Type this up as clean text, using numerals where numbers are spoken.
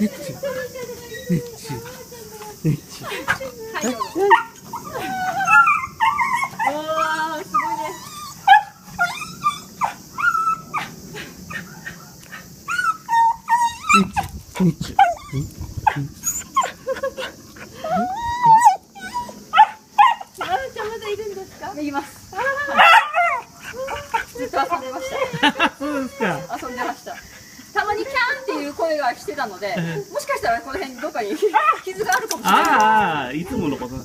ねっち。ねっち。ねっち。はい、どうぞ。おー、すごいね。ねっち。あーちゃんまだいるんですか？います。ずっと遊んでました。そうですか。遊んでました。たまにキャーンっていう声がしてたので、もしかしたらこの辺どっかに傷があるかもしれない。ああ、いつものこと。